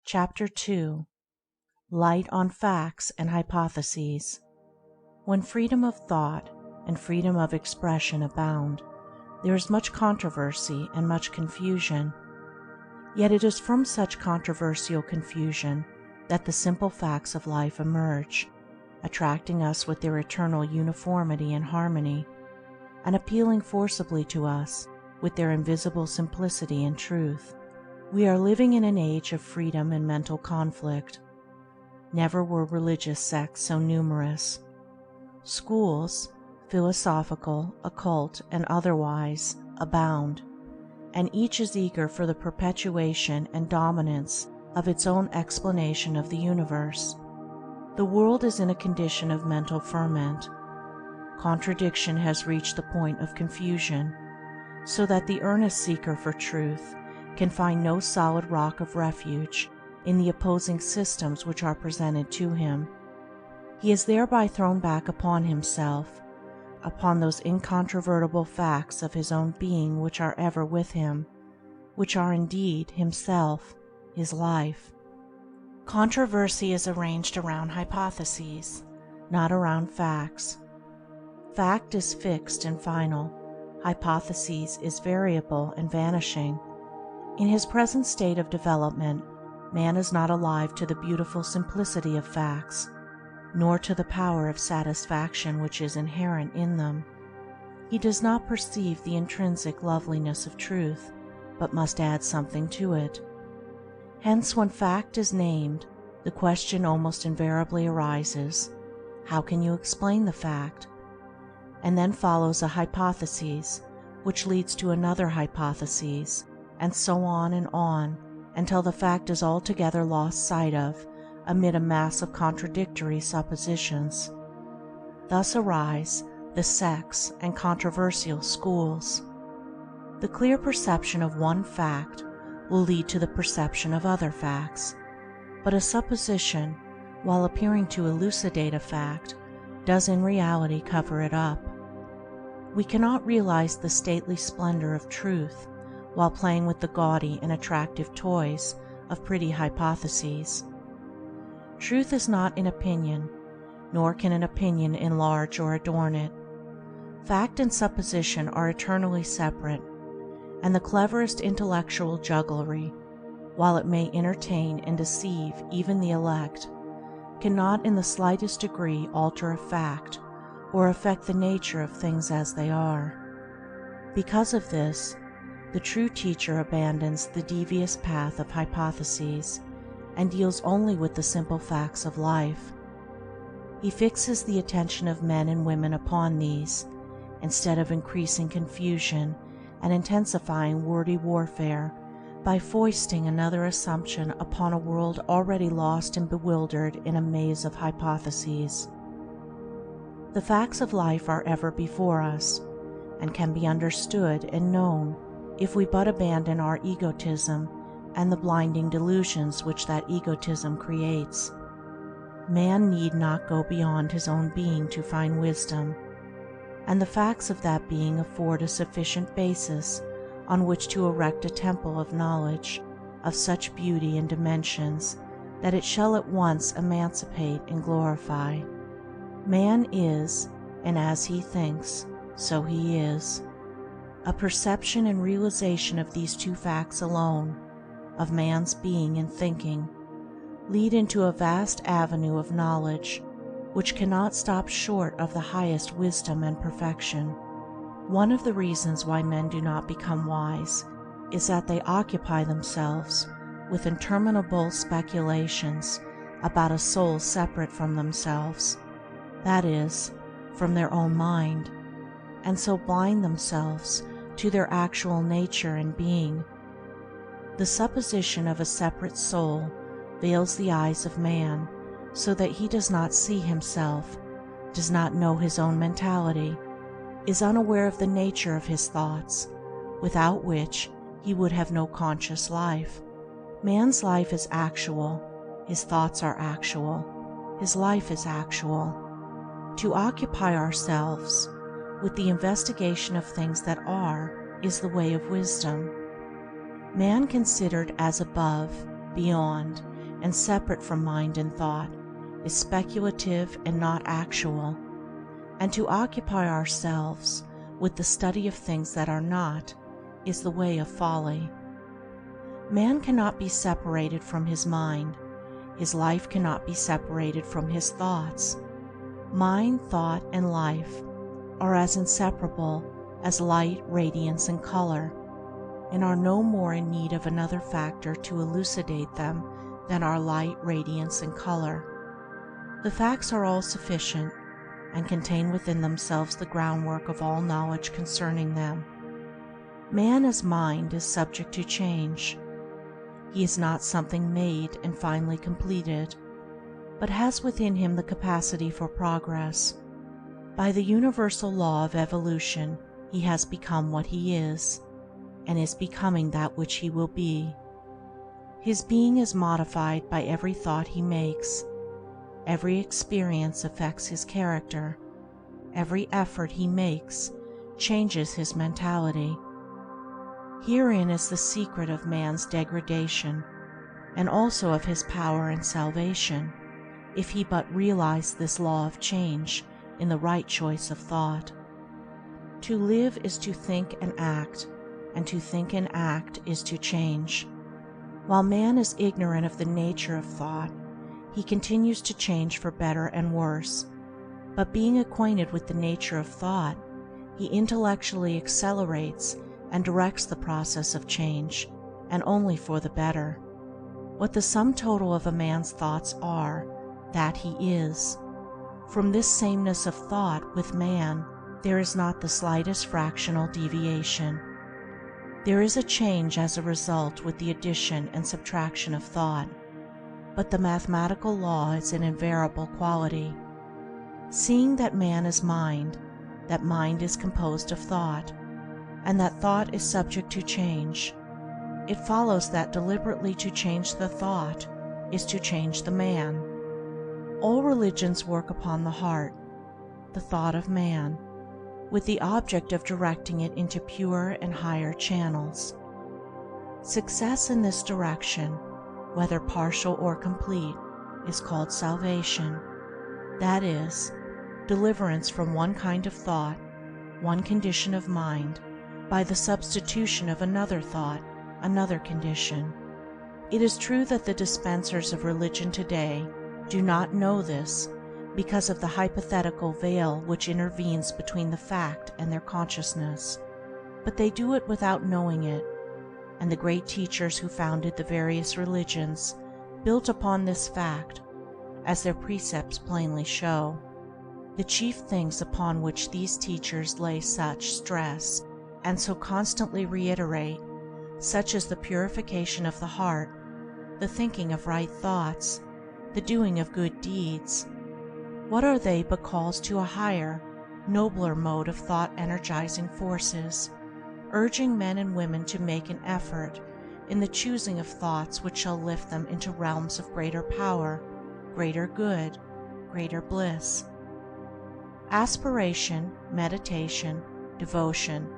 Chapter 2. Light on Facts and Hypotheses. When freedom of thought and freedom of expression abound, there is much controversy and much confusion. Yet it is from such controversial confusion that the simple facts of life emerge, attracting us with their eternal uniformity and harmony, and appealing forcibly to us with their invisible simplicity and truth. We are living in an age of freedom and mental conflict. Never were religious sects so numerous. Schools, philosophical, occult, and otherwise, abound, and each is eager for the perpetuation and dominance of its own explanation of the universe. The world is in a condition of mental ferment. Contradiction has reached the point of confusion, so that the earnest seeker for truth can find no solid rock of refuge in the opposing systems which are presented to him. He is thereby thrown back upon himself, upon those incontrovertible facts of his own being which are ever with him, which are indeed himself, his life. Controversy is arranged around hypotheses, not around facts. Fact is fixed and final. Hypotheses is variable and vanishing. In his present state of development, man is not alive to the beautiful simplicity of facts, nor to the power of satisfaction which is inherent in them. He does not perceive the intrinsic loveliness of truth, but must add something to it. Hence, when fact is named, the question almost invariably arises, how can you explain the fact? And then follows a hypothesis, which leads to another hypothesis, and so on, until the fact is altogether lost sight of amid a mass of contradictory suppositions. Thus arise the sects and controversial schools. The clear perception of one fact will lead to the perception of other facts, but a supposition, while appearing to elucidate a fact, does in reality cover it up. We cannot realize the stately splendor of truth while playing with the gaudy and attractive toys of pretty hypotheses. Truth is not an opinion, nor can an opinion enlarge or adorn it. Fact and supposition are eternally separate, and the cleverest intellectual jugglery, while it may entertain and deceive even the elect, cannot in the slightest degree alter a fact or affect the nature of things as they are. Because of this, the true teacher abandons the devious path of hypotheses and deals only with the simple facts of life. He fixes the attention of men and women upon these, instead of increasing confusion and intensifying wordy warfare by foisting another assumption upon a world already lost and bewildered in a maze of hypotheses. The facts of life are ever before us, and can be understood and known if we but abandon our egotism and the blinding delusions which that egotism creates. Man need not go beyond his own being to find wisdom, and the facts of that being afford a sufficient basis on which to erect a temple of knowledge of such beauty and dimensions that it shall at once emancipate and glorify. Man is, and as he thinks, so he is. A perception and realization of these two facts alone, of man's being and thinking, lead into a vast avenue of knowledge which cannot stop short of the highest wisdom and perfection. One of the reasons why men do not become wise is that they occupy themselves with interminable speculations about a soul separate from themselves, that is, from their own mind, and so blind themselves to their actual nature and being. The supposition of a separate soul veils the eyes of man so that he does not see himself, does not know his own mentality, is unaware of the nature of his thoughts, without which he would have no conscious life. Man's life is actual, his thoughts are actual, his life is actual. To occupy ourselves with the investigation of things that are is the way of wisdom. Man considered as above, beyond, and separate from mind and thought, is speculative and not actual, and to occupy ourselves with the study of things that are not is the way of folly. Man cannot be separated from his mind. His life cannot be separated from his thoughts. Mind, thought, and life are as inseparable as light, radiance, and color, and are no more in need of another factor to elucidate them than are light, radiance, and color. The facts are all sufficient, and contain within themselves the groundwork of all knowledge concerning them. Man as mind is subject to change. He is not something made and finally completed, but has within him the capacity for progress. By the universal law of evolution, he has become what he is, and is becoming that which he will be. His being is modified by every thought he makes. Every experience affects his character. Every effort he makes changes his mentality. Herein is the secret of man's degradation, and also of his power and salvation, if he but realize this law of change in the right choice of thought. To live is to think and act, and to think and act is to change. While man is ignorant of the nature of thought, he continues to change for better and worse, but being acquainted with the nature of thought, he intellectually accelerates and directs the process of change, and only for the better. What the sum total of a man's thoughts are, that he is. From this sameness of thought with man, there is not the slightest fractional deviation. There is a change as a result with the addition and subtraction of thought, but the mathematical law is an invariable quality. Seeing that man is mind, that mind is composed of thought, and that thought is subject to change, it follows that deliberately to change the thought is to change the man. All religions work upon the heart, the thought of man, with the object of directing it into pure and higher channels. Success in this direction, whether partial or complete, is called salvation. That is, deliverance from one kind of thought, one condition of mind, by the substitution of another thought, another condition. It is true that the dispensers of religion today do not know this because of the hypothetical veil which intervenes between the fact and their consciousness, but they do it without knowing it, and the great teachers who founded the various religions built upon this fact, as their precepts plainly show. The chief things upon which these teachers lay such stress and so constantly reiterate, such as the purification of the heart, the thinking of right thoughts, the doing of good deeds, what are they but calls to a higher, nobler mode of thought-energizing forces, urging men and women to make an effort in the choosing of thoughts which shall lift them into realms of greater power, greater good, greater bliss. Aspiration, meditation, devotion,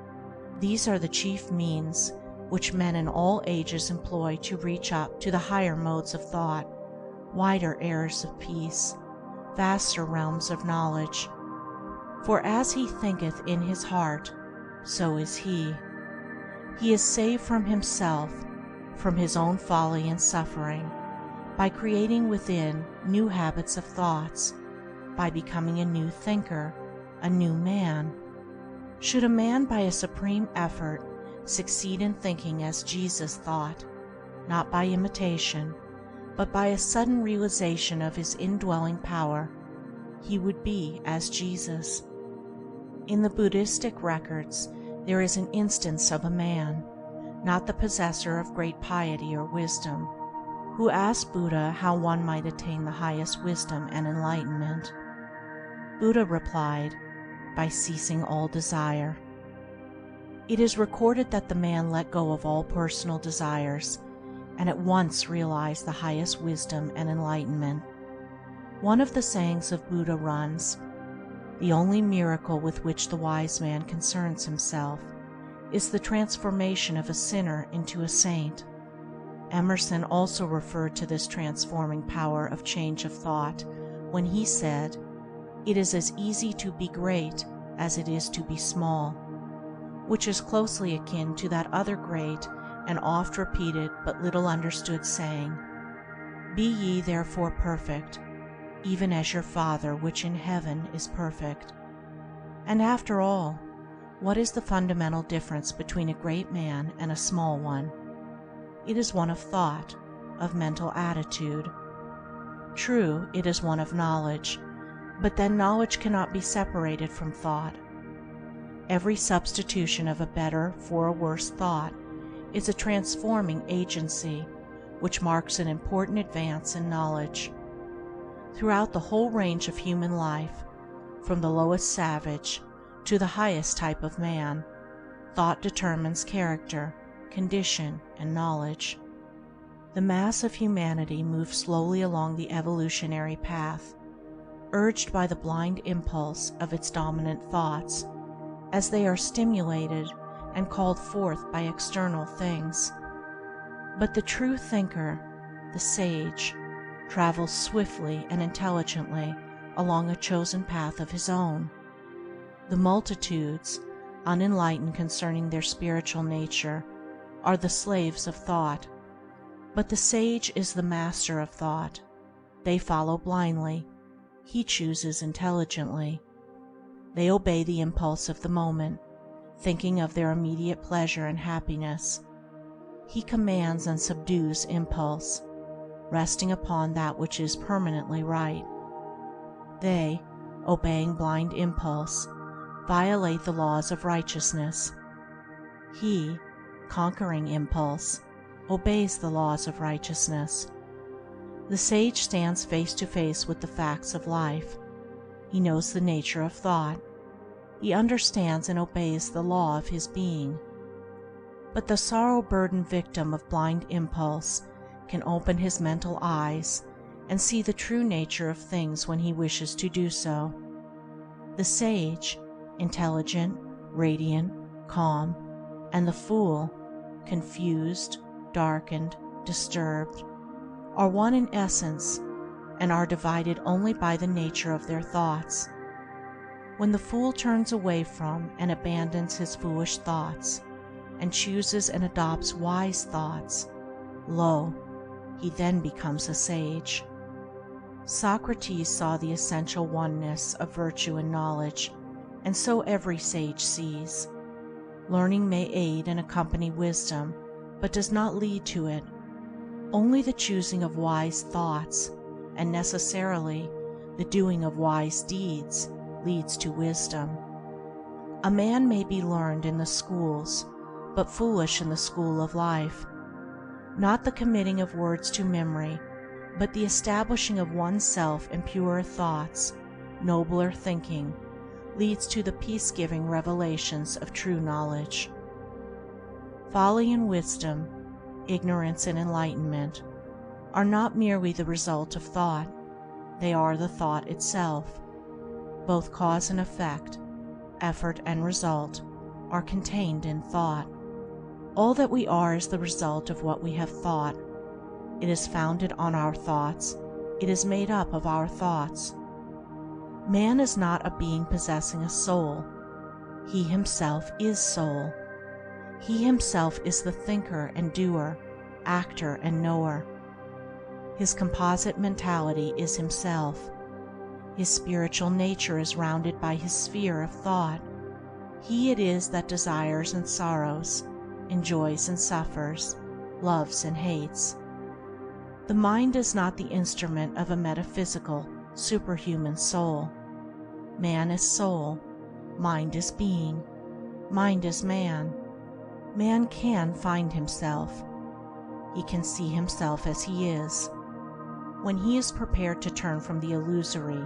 these are the chief means which men in all ages employ to reach up to the higher modes of thought, wider airs of peace, vaster realms of knowledge. For as he thinketh in his heart, so is he. He is saved from himself, from his own folly and suffering, by creating within new habits of thoughts, by becoming a new thinker, a new man. Should a man by a supreme effort succeed in thinking as Jesus thought, not by imitation, but by a sudden realization of his indwelling power, he would be as Jesus. In the Buddhistic records, there is an instance of a man, not the possessor of great piety or wisdom, who asked Buddha how one might attain the highest wisdom and enlightenment. Buddha replied, by ceasing all desire. It is recorded that the man let go of all personal desires and at once realized the highest wisdom and enlightenment. One of the sayings of Buddha runs, "The only miracle with which the wise man concerns himself is the transformation of a sinner into a saint." Emerson also referred to this transforming power of change of thought when he said, "It is as easy to be great as it is to be small," which is closely akin to that other great and oft repeated but little understood saying, "Be ye therefore perfect, even as your Father which in heaven is perfect." And after all, what is the fundamental difference between a great man and a small one? It is one of thought, of mental attitude. True, it is one of knowledge, but then knowledge cannot be separated from thought. Every substitution of a better for a worse thought is a transforming agency which marks an important advance in knowledge. Throughout the whole range of human life, from the lowest savage to the highest type of man, thought determines character, condition, and knowledge. The mass of humanity moves slowly along the evolutionary path, urged by the blind impulse of its dominant thoughts, as they are stimulated and called forth by external things. But the true thinker, the sage, travels swiftly and intelligently along a chosen path of his own. The multitudes, unenlightened concerning their spiritual nature, are the slaves of thought, but the sage is the master of thought. They follow blindly, he chooses intelligently. They obey the impulse of the moment, thinking of their immediate pleasure and happiness. He commands and subdues impulse, resting upon that which is permanently right. They, obeying blind impulse, violate the laws of righteousness. He, conquering impulse, obeys the laws of righteousness. The sage stands face to face with the facts of life. He knows the nature of thought. He understands and obeys the law of his being. But the sorrow-burdened victim of blind impulse can open his mental eyes and see the true nature of things when he wishes to do so. The sage, intelligent, radiant, calm, and the fool, confused, darkened, disturbed, are one in essence and are divided only by the nature of their thoughts. When the fool turns away from and abandons his foolish thoughts and chooses and adopts wise thoughts, lo, he then becomes a sage. Socrates saw the essential oneness of virtue and knowledge, and so every sage sees. Learning may aid and accompany wisdom, but does not lead to it. Only the choosing of wise thoughts, and necessarily the doing of wise deeds, leads to wisdom. A man may be learned in the schools, but foolish in the school of life. Not the committing of words to memory, but the establishing of oneself in purer thoughts, nobler thinking, leads to the peace-giving revelations of true knowledge. Folly and wisdom, ignorance and enlightenment, are not merely the result of thought, they are the thought itself. Both cause and effect, effort and result, are contained in thought. All that we are is the result of what we have thought. It is founded on our thoughts. It is made up of our thoughts. Man is not a being possessing a soul. He himself is soul. He himself is the thinker and doer, actor and knower. His composite mentality is himself. His spiritual nature is rounded by his sphere of thought. He it is that desires and sorrows, enjoys and suffers, loves and hates. The mind is not the instrument of a metaphysical, superhuman soul. Man is soul, mind is being, mind is man. Man can find himself. He can see himself as he is. When he is prepared to turn from the illusory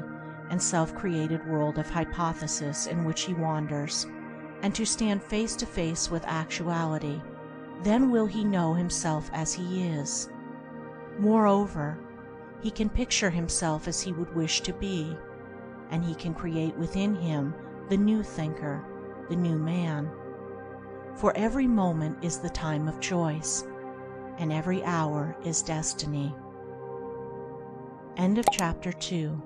and self-created world of hypothesis in which he wanders, and to stand face to face with actuality, then will he know himself as he is. Moreover, he can picture himself as he would wish to be, and he can create within him the new thinker, the new man. For every moment is the time of choice. and every hour is destiny. End of chapter 2.